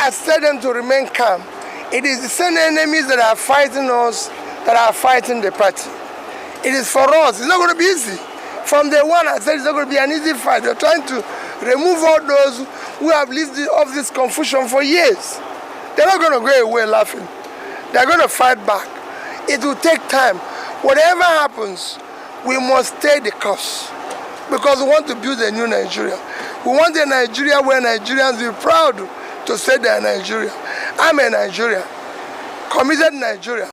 I tell them to remain calm. It is the same enemies that are fighting us that are fighting the party. It is for us. It's not going to be easy. From day one, I said it's not going to be an easy fight. They're trying to remove all those who have lived off this confusion for years. They're not going to go away laughing. They're going to fight back. It will take time. Whatever happens, we must stay the course because we want to build a new Nigeria. We want a Nigeria where Nigerians will be proud to say they are Nigeria. I'm a Nigerian, committed Nigeria.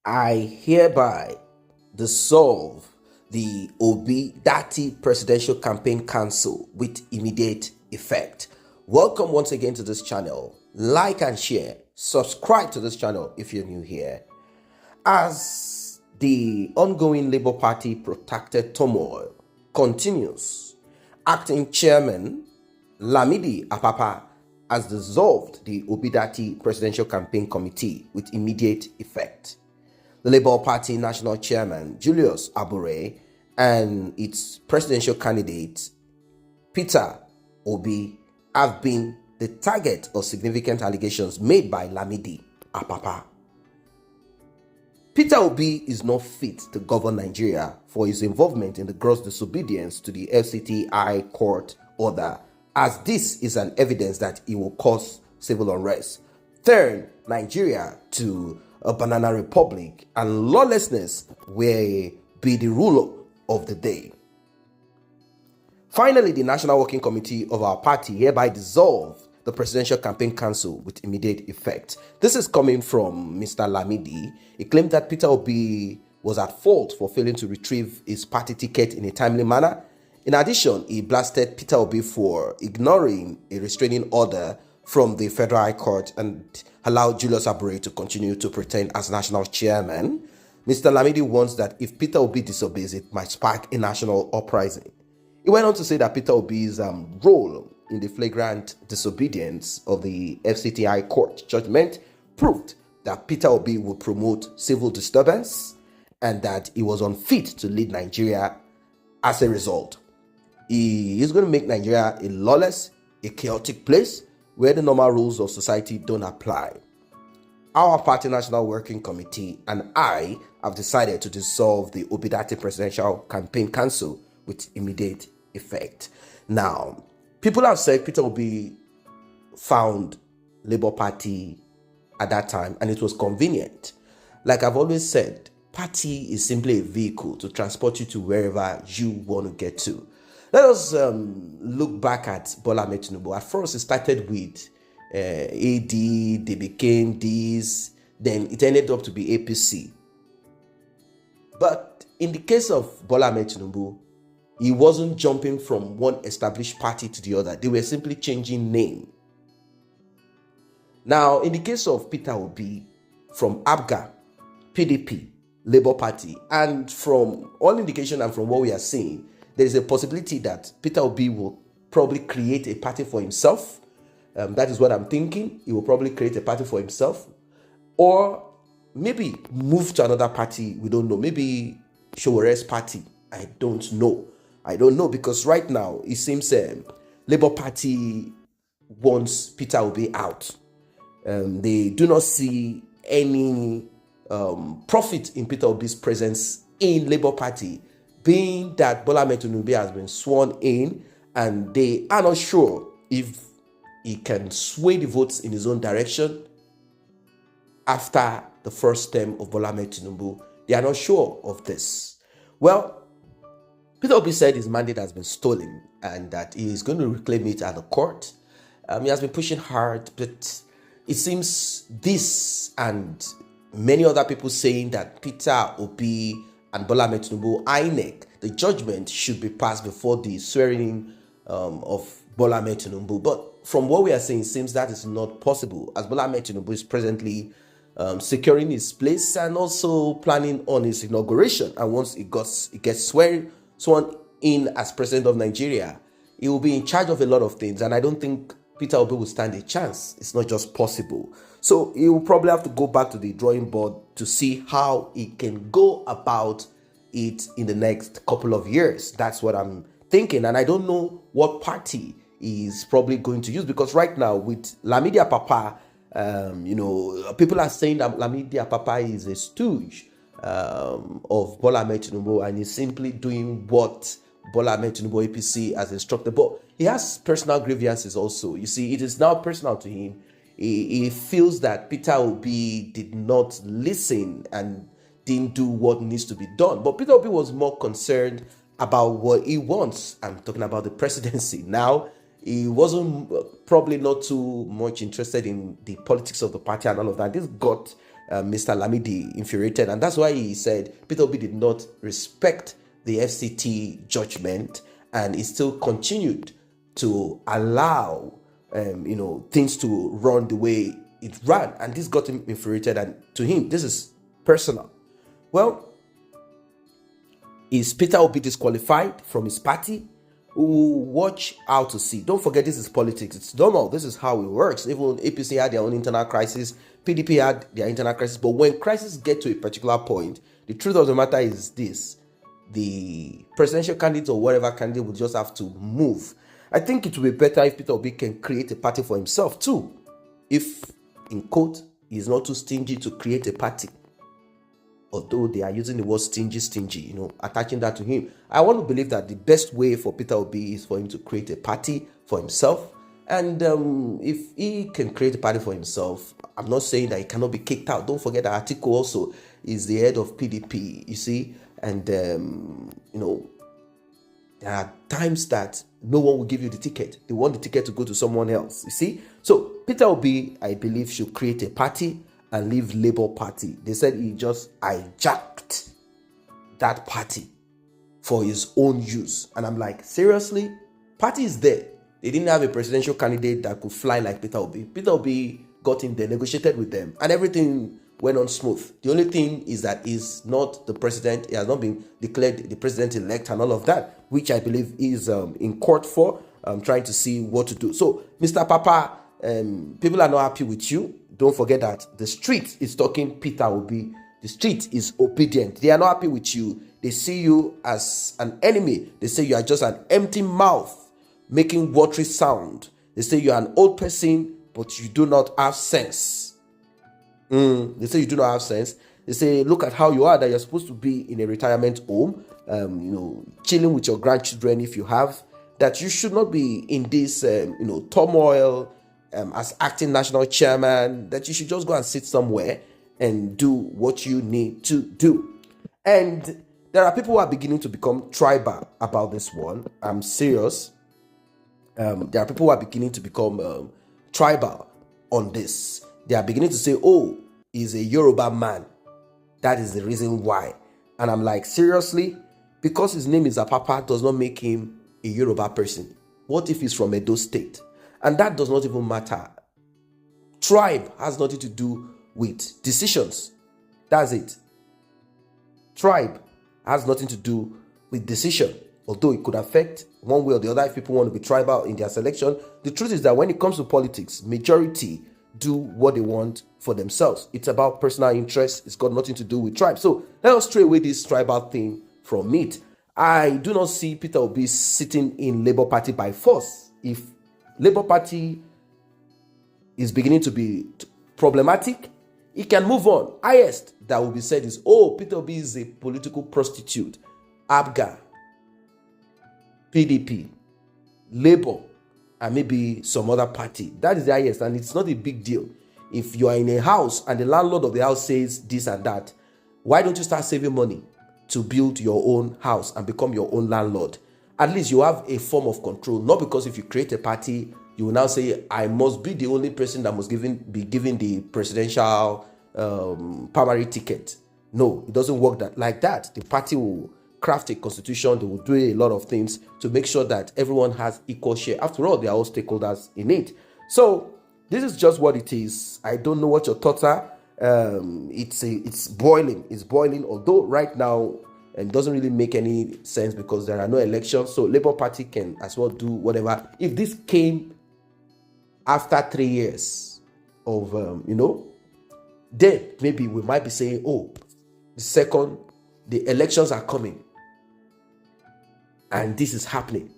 I hereby dissolve the Obi Datti Presidential Campaign Council with immediate effect. Welcome once again to this channel. Like and share. Subscribe to this channel if you're new here. As the ongoing Labour Party protracted turmoil continues, Acting Chairman Lamidi Apapa has dissolved the Obi Datti Presidential Campaign Committee with immediate effect. The Labour Party National Chairman Julius Abure and its presidential candidate Peter Obi have been the target of significant allegations made by Lamidi Apapa. Peter Obi is not fit to govern Nigeria for his involvement in the gross disobedience to the FCT court order, as this is an evidence that it will cause civil unrest, turn Nigeria to a banana republic, and lawlessness will be the rule of the day. Finally, the National Working Committee of our party hereby dissolved the Presidential Campaign Council with immediate effect. This is coming from Mr. Lamidi. He claimed that Peter Obi was at fault for failing to retrieve his party ticket in a timely manner. In addition, he blasted Peter Obi for ignoring a restraining order from the Federal High Court and allowed Julius Abure to continue to pretend as national chairman. Mr. Lamidi warns that if Peter Obi disobeys, it might spark a national uprising. He went on to say that Peter Obi's role in the flagrant disobedience of the FCT court judgment proved that Peter Obi would promote civil disturbance and that he was unfit to lead Nigeria as a result. He is going to make Nigeria a lawless, a chaotic place where the normal rules of society don't apply. Our party National Working Committee and I have decided to dissolve the Obi Datti Presidential Campaign Council with immediate effect. Now, people have said Peter Obi found Labour Party at that time and it was convenient. Like I've always said, party is simply a vehicle to transport you to wherever you want to get to. Let us look back at Bola Ahmed Tinubu. At first, it started with AD, they became this, then it ended up to be APC. But in the case of Bola Ahmed Tinubu, he wasn't jumping from one established party to the other. They were simply changing name. Now, in the case of Peter Obi, from APGA, PDP, Labour Party, and from all indication and from what we are seeing, there is a possibility that Peter Obi will probably create a party for himself. That is what I'm thinking. He will probably create a party for himself. Or maybe move to another party. We don't know. Maybe Showore's party. I don't know. Because right now, it seems Labour Party wants Peter Obi out. They do not see any profit in Peter Obi's presence in Labour Party, being that Bola Ahmed Tinubu has been sworn in and they are not sure if he can sway the votes in his own direction after the first term of Bola Ahmed Tinubu. They are not sure of this. Well, Peter Obi said his mandate has been stolen and that he is going to reclaim it at the court. He has been pushing hard, but it seems this and many other people saying that Peter Obi and Bola Ahmed Tinubu, INEC, the judgment should be passed before the swearing of Bola Ahmed Tinubu. But from what we are saying, it seems that is not possible, as Bola Ahmed Tinubu is presently securing his place and also planning on his inauguration. And once he gets sworn in as president of Nigeria, he will be in charge of a lot of things. And I don't think Peter Obi will stand a chance. It's not just possible. So he will probably have to go back to the drawing board to see how he can go about it in the next couple of years. That's what I'm thinking. And I don't know what party is probably going to use, because right now with Lamidi Apapa, people are saying that Lamidi Apapa is a stooge of Bola Ahmed Tinubu, and he's simply doing what Bola Ahmed Tinubu APC has instructed. But he has personal grievances also. You see, it is now personal to him. He feels that Peter Obi did not listen and didn't do what needs to be done. But Peter Obi was more concerned about what he wants. I'm talking about the presidency. Now, he wasn't probably not too much interested in the politics of the party and all of that. This got Mr. Lamidi infuriated, and that's why he said Peter Obi did not respect the FCT judgment, and he still continued to allow things to run the way it ran, and this got him infuriated. And to him, this is personal. Well, is Peter Obi disqualified from his party? Watch out to see. Don't forget, this is politics. It's normal. This is how it works. Even APC had their own internal crisis. PDP had their internal crisis. But when crises get to a particular point, the truth of the matter is this: the presidential candidate or whatever candidate will just have to move. I think it will be better if Peter Obi can create a party for himself too. If, in quote, he is not too stingy to create a party. Although they are using the word stingy, attaching that to him. I want to believe that the best way for Peter Obi is for him to create a party for himself. And if he can create a party for himself, I'm not saying that he cannot be kicked out. Don't forget that Atiku also is the head of PDP, you see. And, there are times that no one will give you the ticket. They want the ticket to go to someone else, you see. So Peter Obi, I believe, should create a party and leave Labour Party. They said he just hijacked that party for his own use. And I'm like, seriously? Party is there. They didn't have a presidential candidate that could fly like Peter Obi. Peter Obi got in there, negotiated with them, and everything went on smooth. The only thing is that he's not the president. He has not been declared the president-elect and all of that, which I believe is in court for, trying to see what to do. So, Mr. Papa, people are not happy with you. Don't forget that the street is talking Peter Obi. The street is obedient. They are not happy with you. They see you as an enemy. They say you are just an empty mouth making watery sound. They say you are an old person, but you do not have sense. They say you do not have sense. They say, look at how you are, that you're supposed to be in a retirement home, chilling with your grandchildren if you have, that you should not be in this, turmoil, as acting national chairman, that you should just go and sit somewhere and do what you need to do. And there are people who are beginning to become tribal about this one. I'm serious. There are people who are beginning to become tribal on this. They are beginning to say, oh, he's a Yoruba man. That is the reason why. And I'm like, seriously? Because his name is Apapa does not make him a Yoruba person. What if he's from Edo State? And that does not even matter. Tribe has nothing to do with decisions. That's it. Tribe has nothing to do with decision. Although it could affect one way or the other if people want to be tribal in their selection. The truth is that when it comes to politics, majority do what they want for themselves. It's about personal interest. It's got nothing to do with tribe. So let us stray away this tribal thing from it. I do not see Peter Obi sitting in Labour Party by force. If Labour Party is beginning to be problematic, he can move on. Highest that will be said is, oh, Peter Obi is a political prostitute. ABGA, PDP, Labour, and maybe some other party. That is the highest, and it's not a big deal. If you are in a house and the landlord of the house says this and that, why don't you start saving money to build your own house and become your own landlord? At least you have a form of control. Not because if you create a party, you will now say, I must be the only person that must be given the presidential primary ticket. No, it doesn't work like that. The party will craft a constitution. They will do a lot of things to make sure that everyone has equal share. After all, they are all stakeholders in it. So this is just what it is. I don't know what your thoughts are. It's boiling. It's boiling. Although right now, it doesn't really make any sense because there are no elections. So Labour Party can as well do whatever. If this came after 3 years of, then maybe we might be saying, oh, the elections are coming and this is happening.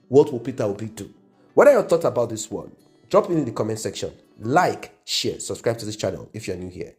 What will Peter Obi do? What are your thoughts about this one? Drop it in the comment section. Like, share, subscribe to this channel if you're new here.